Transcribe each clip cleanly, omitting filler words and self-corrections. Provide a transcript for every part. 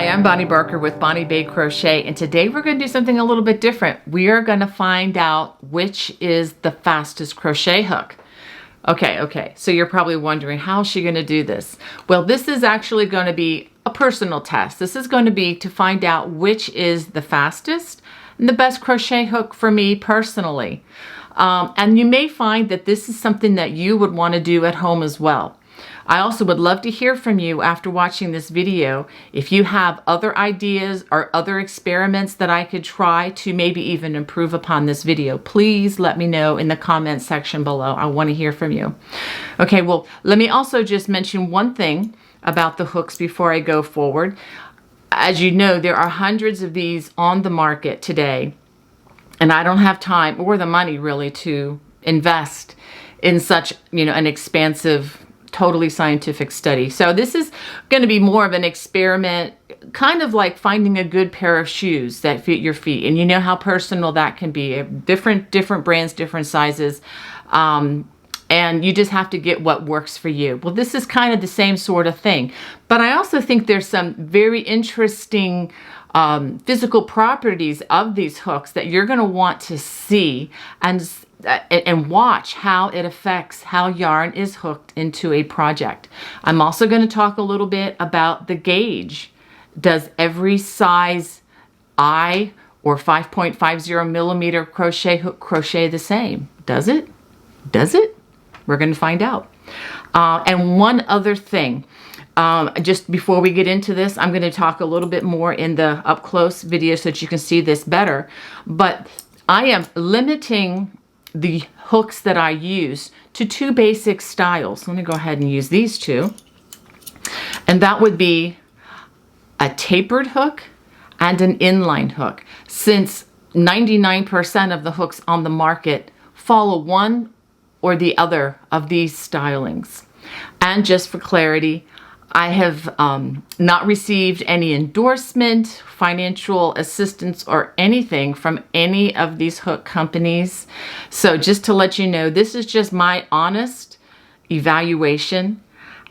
I'm Bonnie Barker with Bonnie Bay Crochet, and today we're going to do something a little bit different. We are going to find out which is the fastest crochet hook. Okay, so you're probably wondering, how is she going to do this? Well, this is actually going to be a personal test. This is going to be to find out which is the fastest and the best crochet hook for me personally. And you may find that this is something that you would want to do at home as well. I also would love to hear from you after watching this video. If you have other ideas or other experiments that I could try to maybe even improve upon this video, please let me know in the comments section below. I want to hear from you. Okay, well, let me also just mention one thing about the hooks before I go forward. As you know, there are hundreds of these on the market today, and I don't have time or the money really to invest in such, an expansive, totally scientific study. So this is going to be more of an experiment, kind of like finding a good pair of shoes that fit your feet. And you know how personal that can be. Different brands, different sizes. And you just have to get what works for you. Well, this is kind of the same sort of thing. But I also think there's some very interesting physical properties of these hooks that you're going to want to see and watch how it affects how yarn is hooked into a project. I'm also going to talk a little bit about the gauge. Does every size I or 5.50 millimeter crochet hook crochet the same? Does it? Does it? We're going to find out. And one other thing, just before we get into this, I'm going to talk a little bit more in the up close video so that you can see this better. But I am limiting the hooks that I use to two basic styles. Let me go ahead and use these two. And that would be a tapered hook and an inline hook. Since 99% of the hooks on the market follow one or the other of these stylings. And just for clarity, I have not received any endorsement, financial assistance, or anything from any of these hook companies. So just to let you know, this is just my honest evaluation.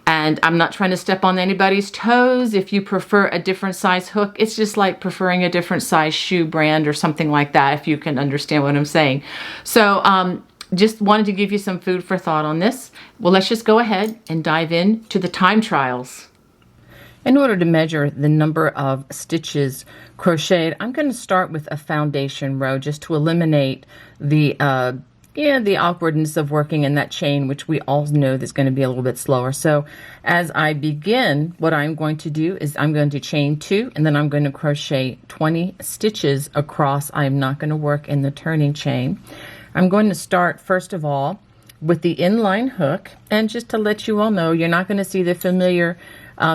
And I'm not trying to step on anybody's toes. If you prefer a different size hook, it's just like preferring a different size shoe brand or something like that, if you can understand what I'm saying. So just wanted to give you some food for thought on this. Well, let's just go ahead and dive into the time trials. In order to measure the number of stitches crocheted, I'm going to start with a foundation row just to eliminate the awkwardness of working in that chain, which we all know that's going to be a little bit slower. So as I begin, what I'm going to do is I'm going to chain 2, and then I'm going to crochet 20 stitches across. I'm not going to work in the turning chain. I'm going to start first of all with the inline hook, and just to let you all know, you're not going to see the familiar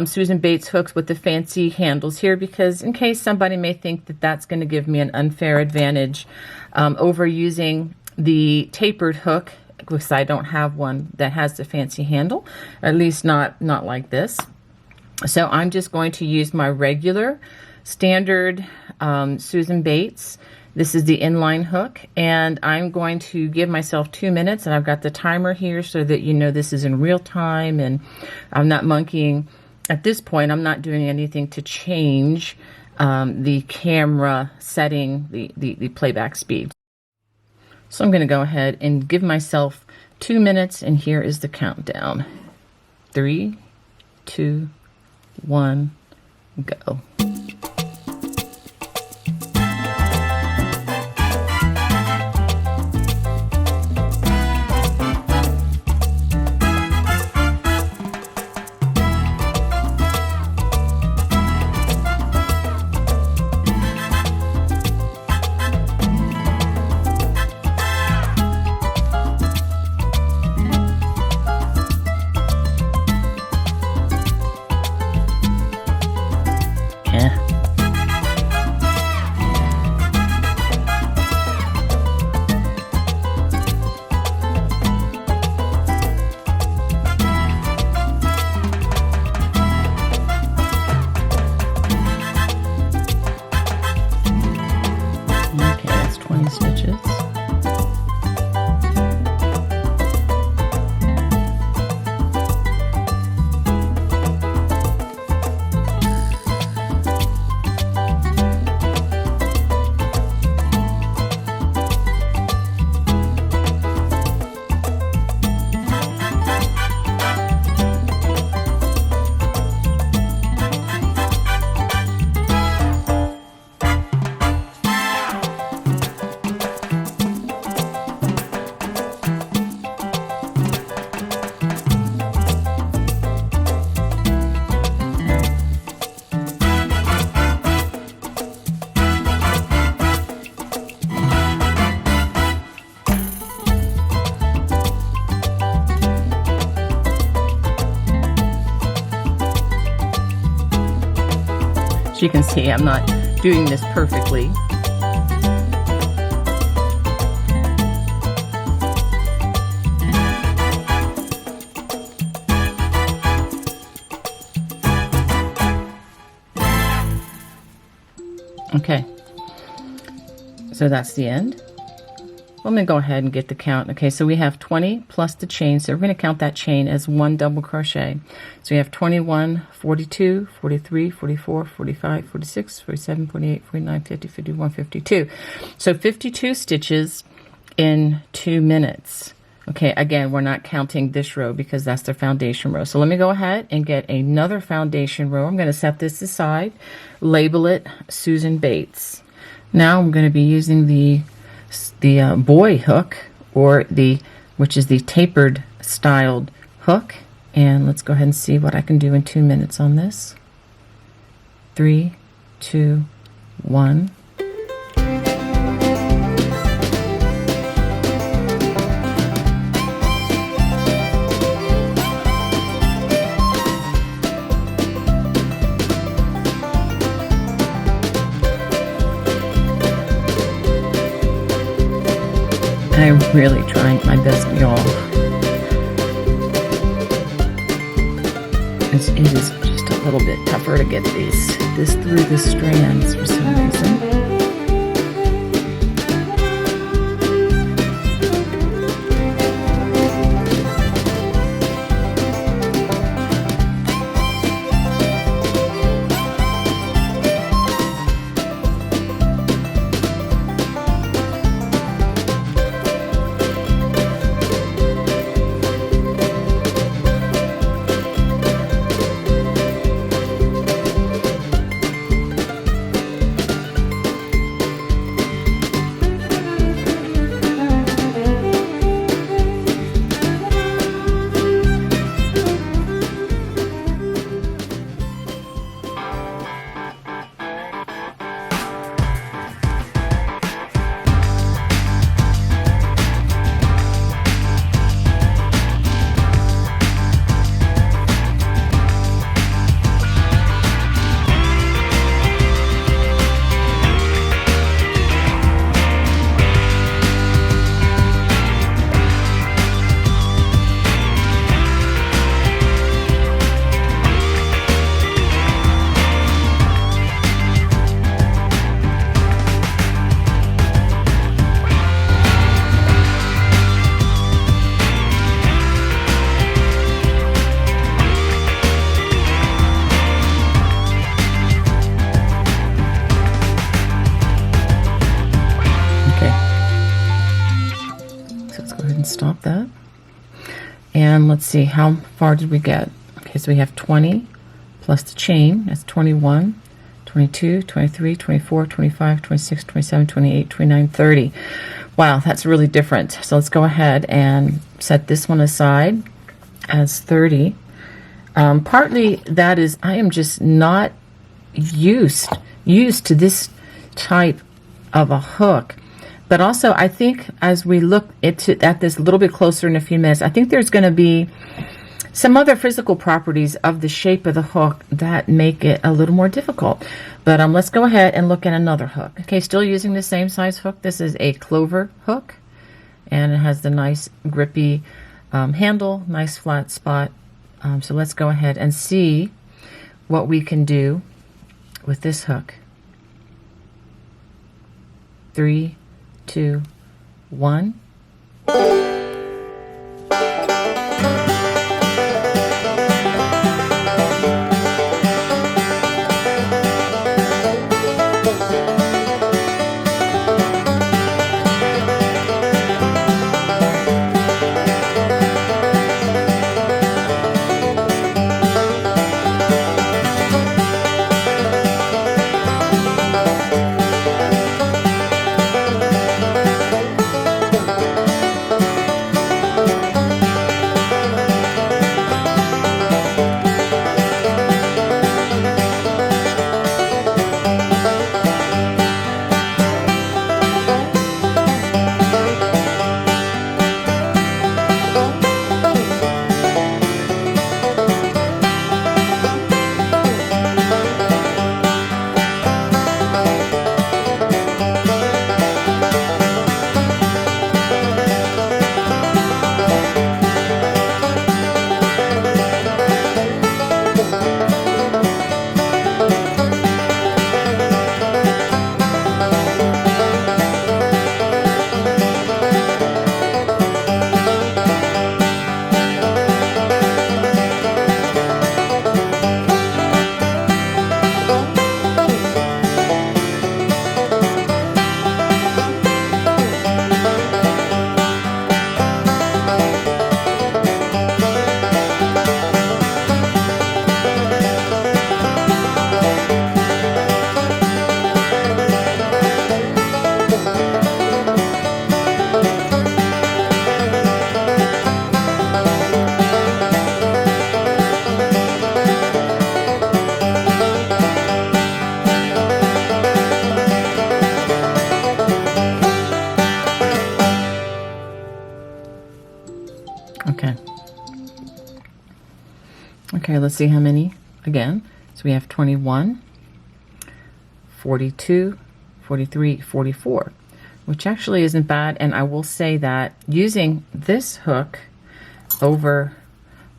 Susan Bates hooks with the fancy handles here, because in case somebody may think that that's going to give me an unfair advantage over using the tapered hook, because I don't have one that has the fancy handle, at least not like this. So I'm just going to use my regular standard Susan Bates. This is the inline hook, and I'm going to give myself 2 minutes, and I've got the timer here so that you know this is in real time and I'm not monkeying. At this point, I'm not doing anything to change the camera setting, the playback speed. So I'm going to go ahead and give myself 2 minutes, and here is the countdown. 3, 2, 1, go. you can see, I'm not doing this perfectly. Okay, so that's the end. Let me go ahead and get the count. Okay, so we have 20 plus the chain, so we're going to count that chain as one double crochet. So we have 21, 42, 43, 44, 45, 46, 47, 48, 49, 50, 51, 52. So 52 stitches in 2 minutes. Okay, again, we're not counting this row because that's the foundation row. So let me go ahead and get another foundation row. I'm going to set this aside, label it Susan Bates. Now I'm going to be using the boy hook, or which is the tapered styled hook, and let's go ahead and see what I can do in 2 minutes on this. 3, 2, 1. I'm really trying my best, y'all. It is just a little bit tougher to get this through the strands for some reason. Stop that. And let's see, how far did we get? Okay, so we have 20 plus the chain, that's 21, 22, 23, 24, 25, 26, 27, 28, 29, 30. Wow, that's really different. So let's go ahead and set this one aside as 30. Partly that is, I am just not used to this type of a hook. But also, I think as we look at this a little bit closer in a few minutes, I think there's going to be some other physical properties of the shape of the hook that make it a little more difficult. But let's go ahead and look at another hook. Okay, still using the same size hook. This is a clover hook, and it has the nice grippy handle, nice flat spot. So let's go ahead and see what we can do with this hook. 3, 2, 1. Okay, let's see how many again. So we have 21, 42, 43, 44, which actually isn't bad. And I will say that using this hook over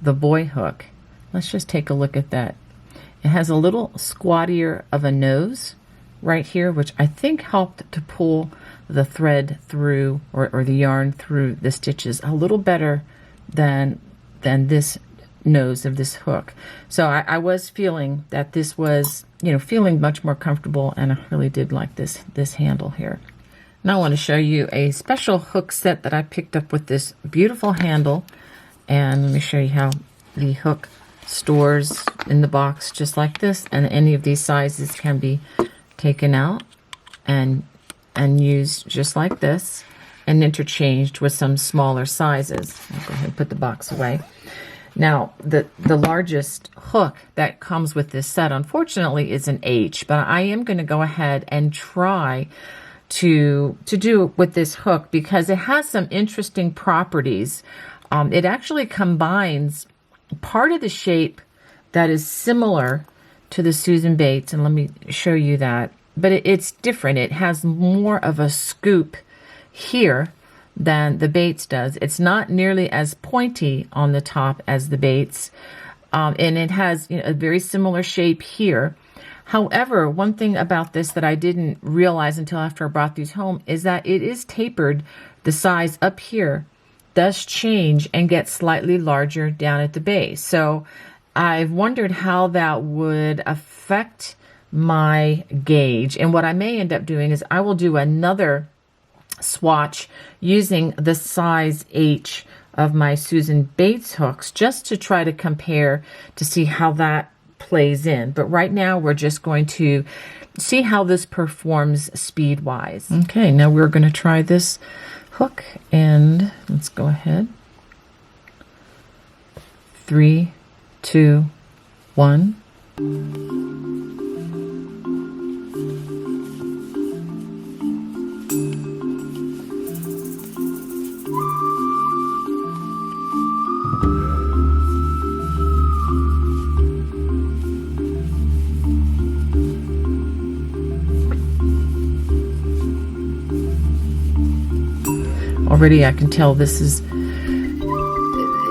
the boy hook, let's just take a look at that. It has a little squattier of a nose right here, which I think helped to pull the thread through, or the yarn through the stitches a little better than this nose of this hook. So I was feeling that this was, you know, feeling much more comfortable, and I really did like this handle here. Now I want to show you a special hook set that I picked up with this beautiful handle, and let me show you how the hook stores in the box just like this, and any of these sizes can be taken out and used just like this and interchanged with some smaller sizes. I'll go ahead and put the box away. Now, the largest hook that comes with this set, unfortunately, is an H, but I am going to go ahead and try to do it with this hook because it has some interesting properties. It actually combines part of the shape that is similar to the Susan Bates, and let me show you that, but it's different. It has more of a scoop here than the Bates does. It's not nearly as pointy on the top as the Bates, and it has, you know, a very similar shape here. However, one thing about this that I didn't realize until after I brought these home is that it is tapered. The size up here does change and get slightly larger down at the base. So I've wondered how that would affect my gauge. And what I may end up doing is I will do another swatch using the size H of my Susan Bates hooks just to try to compare to see how that plays in. But right now we're just going to see how this performs speed-wise. Okay, now we're going to try this hook, and let's go ahead. 3, 2, 1. Already I can tell this is,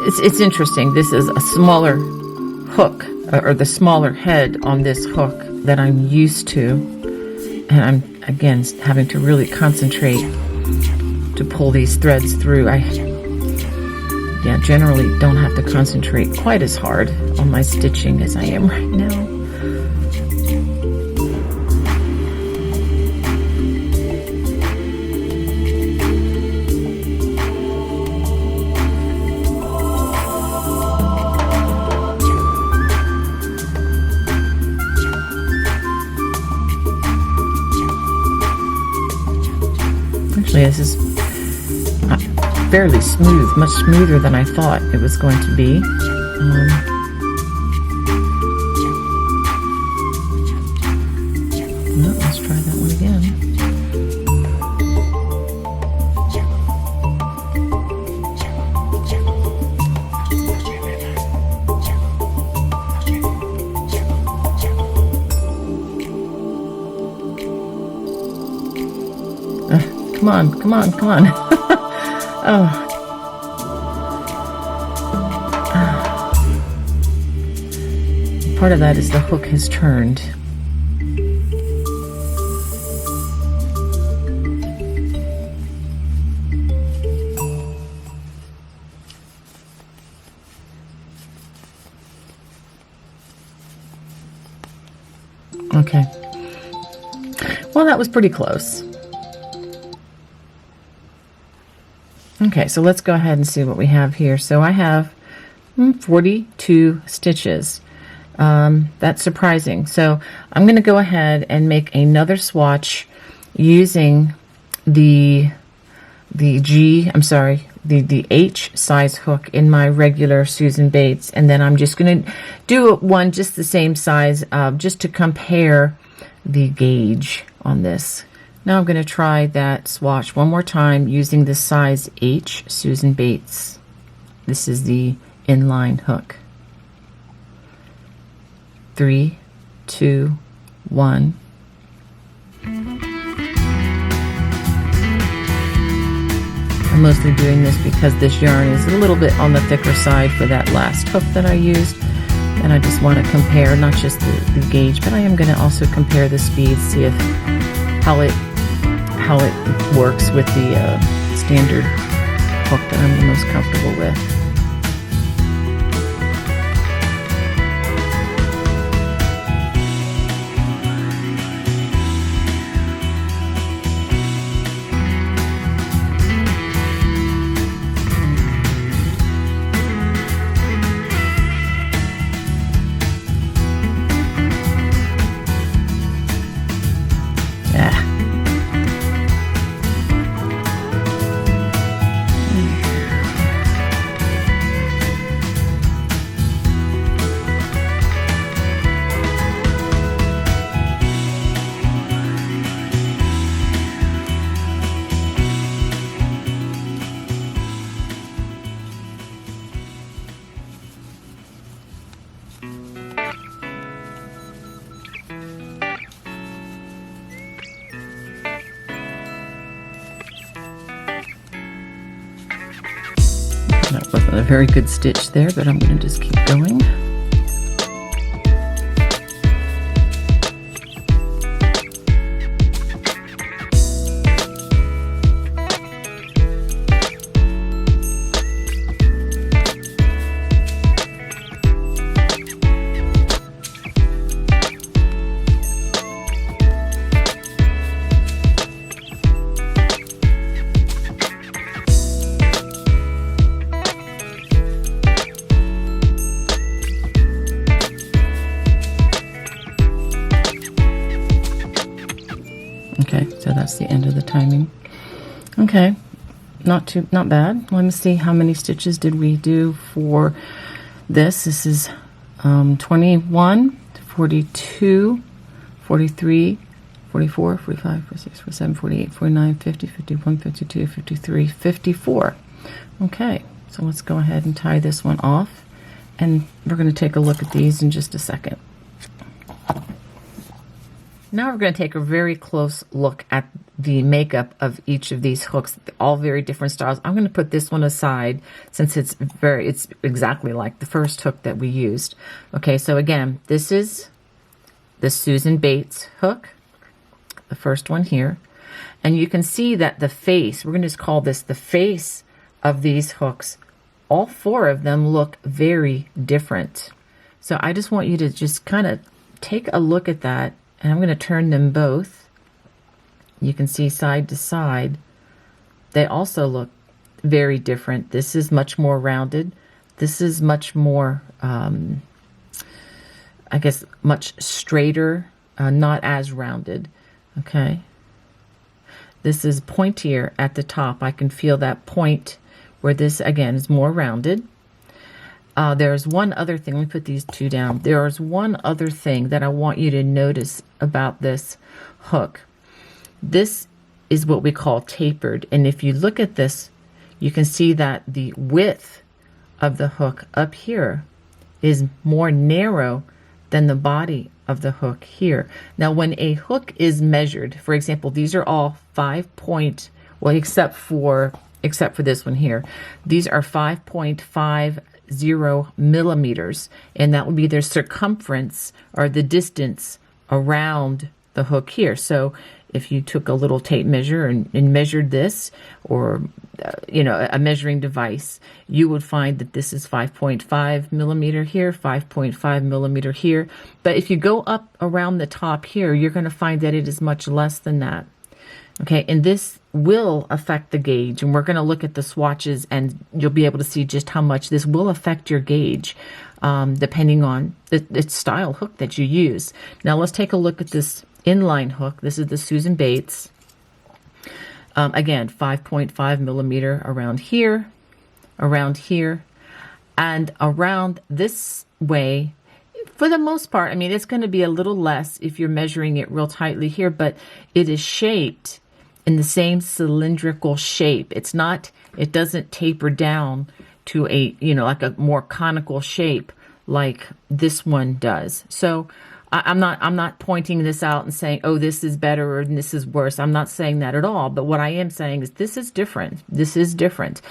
it's interesting. This is a smaller hook, or the smaller head on this hook that I'm used to. And I'm, again, having to really concentrate to pull these threads through. I generally don't have to concentrate quite as hard on my stitching as I am right now. Actually, this is fairly smooth, much smoother than I thought it was going to be. Well, let's try that one again. Come on, come on, come on. Oh. Part of that is the hook has turned. Okay. Well, that was pretty close. Okay, so let's go ahead and see what we have here. So I have 42 stitches. That's surprising. So I'm going to go ahead and make another swatch using the H size hook in my regular Susan Bates, and then I'm just going to do one just the same size, just to compare the gauge on this. Now I'm going to try that swatch one more time using the size H Susan Bates. This is the inline hook. 3, 2, 1. I'm mostly doing this because this yarn is a little bit on the thicker side for that last hook that I used, and I just want to compare not just the gauge, but I am going to also compare the speed, see if how it works with the standard hook that I'm the most comfortable with. That wasn't a very good stitch there, but I'm going to just keep going. Okay, so that's the end of the timing. Okay, not bad. Let me see how many stitches did we do for this. This is 21, 42, 43, 44, 45, 46, 47, 48, 49, 50, 51, 52, 53, 54. Okay, so let's go ahead and tie this one off, and we're going to take a look at these in just a second. Now we're going to take a very close look at the makeup of each of these hooks, all very different styles. I'm going to put this one aside since it's exactly like the first hook that we used. Okay, so again, this is the Susan Bates hook, the first one here. And you can see that the face, we're going to just call this the face of these hooks. All four of them look very different. So I just want you to just kind of take a look at that. And I'm going to turn them both. You can see side to side. They also look very different. This is much more rounded. This is much more, I guess, much straighter, not as rounded. Okay. This is pointier at the top. I can feel that point where this, again, is more rounded. There's one other thing. Let me put these two down. There's one other thing that I want you to notice about this hook. This is what we call tapered. And if you look at this, you can see that the width of the hook up here is more narrow than the body of the hook here. Now, when a hook is measured, for example, these are all 5 point, well, except for this one here. These are 5.50 millimeters, and that would be their circumference or the distance around the hook here. So if you took a little tape measure and measured this, or a measuring device, you would find that this is 5.5 millimeter here, 5.5 millimeter here. But if you go up around the top here, you're going to find that it is much less than that. Okay, and this will affect the gauge, and we're going to look at the swatches, and you'll be able to see just how much this will affect your gauge, depending on the style hook that you use. Now let's take a look at this inline hook. This is the Susan Bates. Again, 5.5 millimeter around here, and around this way. For the most part, I mean, it's going to be a little less if you're measuring it real tightly here, but it is shaped in the same cylindrical shape. It's not, it doesn't taper down to a, like a more conical shape like this one does. So I'm not pointing this out and saying, oh, this is better or this is worse. I'm not saying that at all. But what I am saying is this is different. This is different.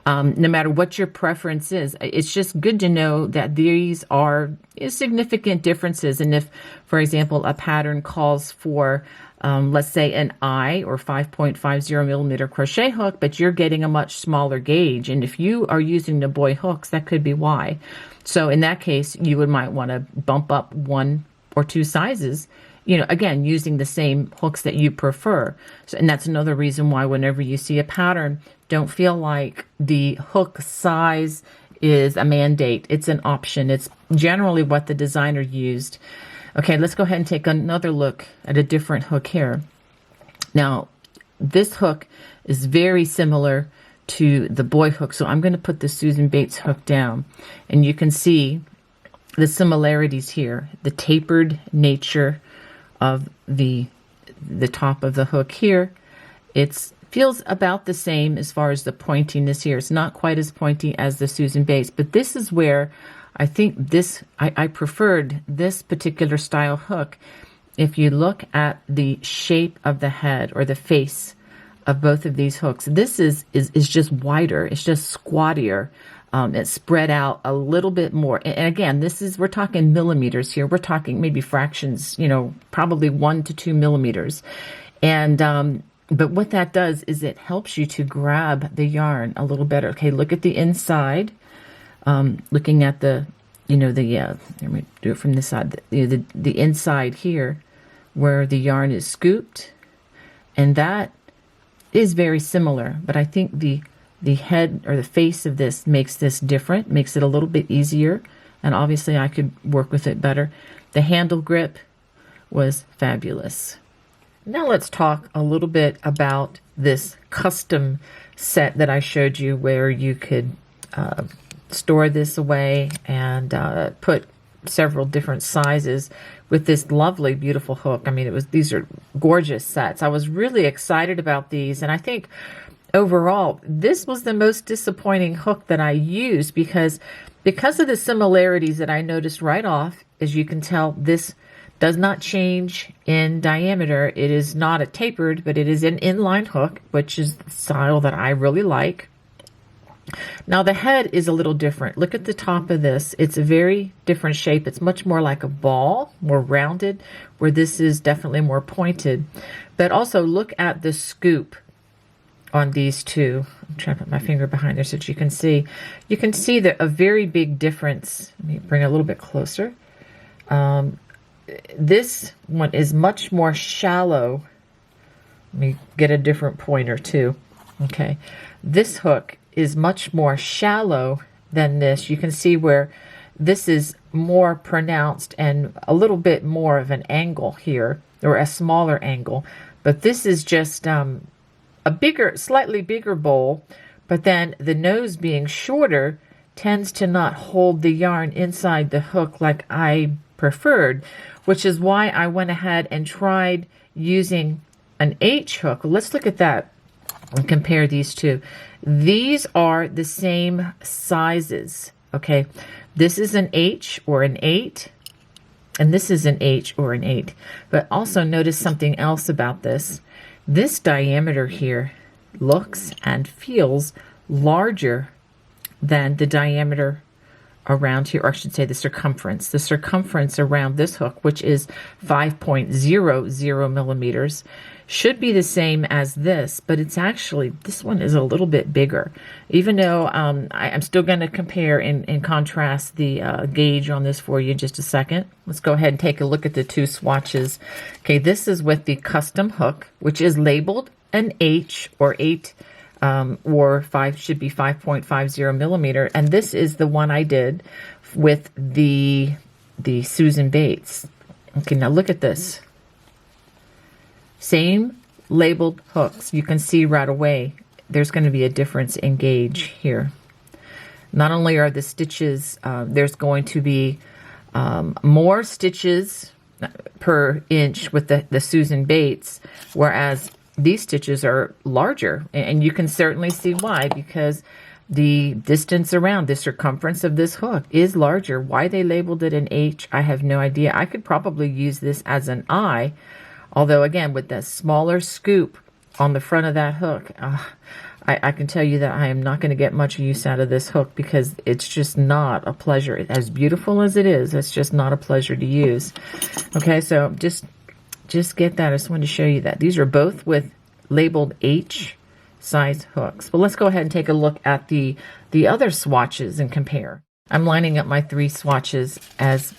No matter what your preference is, it's just good to know that these are significant differences. And if, for example, a pattern calls for, let's say, an I or 5.50 millimeter crochet hook, but you're getting a much smaller gauge. And if you are using the boy hooks, that could be why. So in that case, you might want to bump up 1 or 2 sizes, again, using the same hooks that you prefer. So, and that's another reason why whenever you see a pattern, don't feel like the hook size is a mandate. It's an option. It's generally what the designer used. Okay, let's go ahead and take another look at a different hook here. Now, this hook is very similar to the boy hook. So I'm going to put the Susan Bates hook down, and you can see the similarities here, the tapered nature of the top of the hook here. It feels about the same as far as the pointiness here. It's not quite as pointy as the Susan Bates, but this is where I think I preferred this particular style hook. If you look at the shape of the head or the face of both of these hooks, this is just wider. It's just squattier. It's spread out a little bit more. And again, we're talking millimeters here. We're talking maybe fractions, probably 1 to 2 millimeters. And, but what that does is it helps you to grab the yarn a little better. Okay, look at the inside. Looking at let me do it from this side, the inside here where the yarn is scooped. And that is very similar, but I think the head or the face of this makes this different, makes it a little bit easier, and obviously I could work with it better. The handle grip was fabulous. Now let's talk a little bit about this custom set that I showed you where you could store this away and put several different sizes with this lovely, beautiful hook. I mean, these are gorgeous sets. I was really excited about these, and I think overall, this was the most disappointing hook that I used because of the similarities that I noticed right off. As you can tell, this does not change in diameter. It is not a tapered, but it is an inline hook, which is the style that I really like. Now the head is a little different. Look at the top of this. It's a very different shape. It's much more like a ball, more rounded, where this is definitely more pointed. But also look at the scoop on these two. I'm trying to put my finger behind there so that you can see. You can see a very big difference. Let me bring it a little bit closer. This one is much more shallow. Let me get a different pointer too. Okay. This hook is much more shallow than this. You can see where this is more pronounced and a little bit more of an angle here, or a smaller angle. But this is just a slightly bigger bowl, but then the nose being shorter tends to not hold the yarn inside the hook like I preferred, which is why I went ahead and tried using an H hook. Let's look at that and compare these two. These are the same sizes, okay? This is an H or an 8, and this is an H or an 8. But also notice something else about this. This diameter here looks and feels larger than the diameter around here, or I should say the circumference. The circumference around this hook, which is 5.00 millimeters, should be the same as this, but it's actually, this one is a little bit bigger. Even though I'm still going to compare and contrast the gauge on this for you in just a second. Let's go ahead and take a look at the two swatches. Okay, this is with the custom hook, which is labeled an H or 8 or 5, should be 5.50 millimeter. And this is the one I did with the Susan Bates. Okay, now look at this. Same labeled hooks. You can see right away there's going to be a difference in gauge here. Not only are the stitches, there's going to be more stitches per inch with the Susan Bates, whereas these stitches are larger, and you can certainly see why, because the distance around the circumference of this hook is larger. Why they labeled it an H, I have no idea. I could probably use this as an I, although again, with that smaller scoop on the front of that hook, I can tell you that I am not going to get much use out of this hook because it's just not a pleasure. As beautiful as it is, it's just not a pleasure to use. Okay, so just get that. I just wanted to show you that. These are both with labeled H size hooks. But let's go ahead and take a look at the other swatches and compare. I'm lining up my 3 swatches as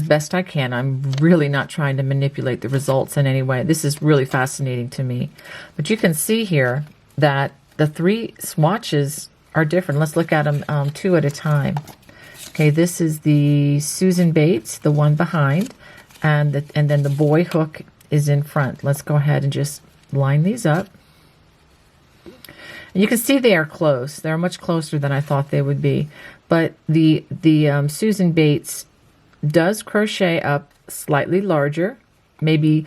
best I can. I'm really not trying to manipulate the results in any way. This is really fascinating to me. But you can see here that the 3 swatches are different. Let's look at them 2 at a time. Okay, this is the Susan Bates, the one behind, and then the boy hook is in front. Let's go ahead and just line these up. And you can see they are close. They're much closer than I thought they would be. But the Susan Bates does crochet up slightly larger, maybe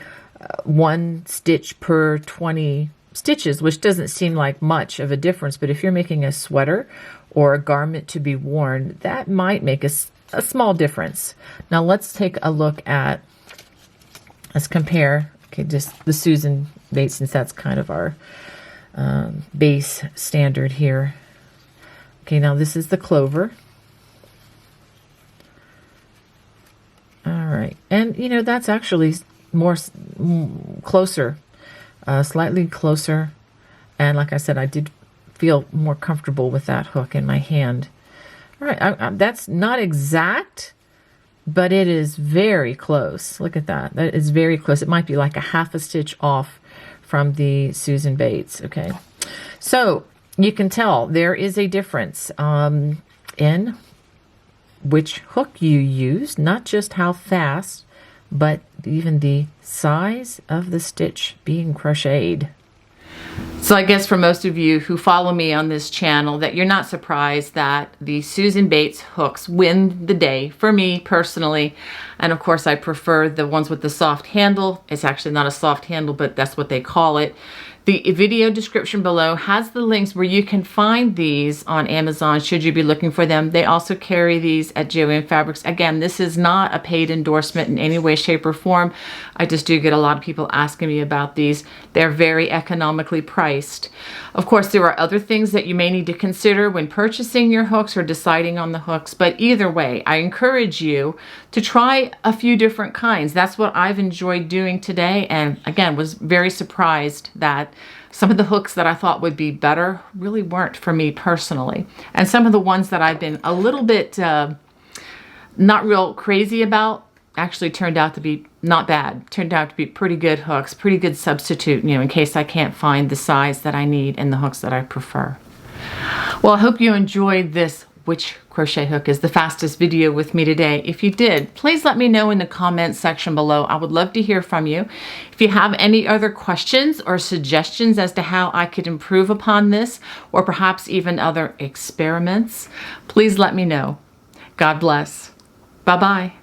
1 stitch per 20 stitches, which doesn't seem like much of a difference. But if you're making a sweater or a garment to be worn, that might make a small difference. Now let's take a look at, let's compare, okay, just the Susan Bates, since that's kind of our base standard here. Okay, now this is the Clover. All right, and you know, that's actually closer, slightly closer, and like I said, I did feel more comfortable with that hook in my hand. All right, that's not exact, but it is very close. Look at that. That is very close. It might be like a half a stitch off from the Susan Bates. Okay, so you can tell there is a difference in which hook you use, not just how fast, but even the size of the stitch being crocheted. So I guess for most of you who follow me on this channel, that you're not surprised that the Susan Bates hooks win the day for me personally. And of course I prefer the ones with the soft handle. It's actually not a soft handle, but that's what they call it. The video description below has the links where you can find these on Amazon should you be looking for them. They also carry these at CGOA Fabrics. Again, this is not a paid endorsement in any way, shape, or form. I just do get a lot of people asking me about these. They're very economically priced. Of course, there are other things that you may need to consider when purchasing your hooks or deciding on the hooks, but either way, I encourage you to try a few different kinds. That's what I've enjoyed doing today, and again, was very surprised that some of the hooks that I thought would be better really weren't for me personally. And some of the ones that I've been a little bit not real crazy about actually turned out to be not bad. Turned out to be pretty good hooks, pretty good substitute, you know, in case I can't find the size that I need and the hooks that I prefer. Well, I hope you enjoyed this which crochet hook is the fastest video with me today. If you did, please let me know in the comments section below. I would love to hear from you. If you have any other questions or suggestions as to how I could improve upon this, or perhaps even other experiments, please let me know. God bless. Bye-bye.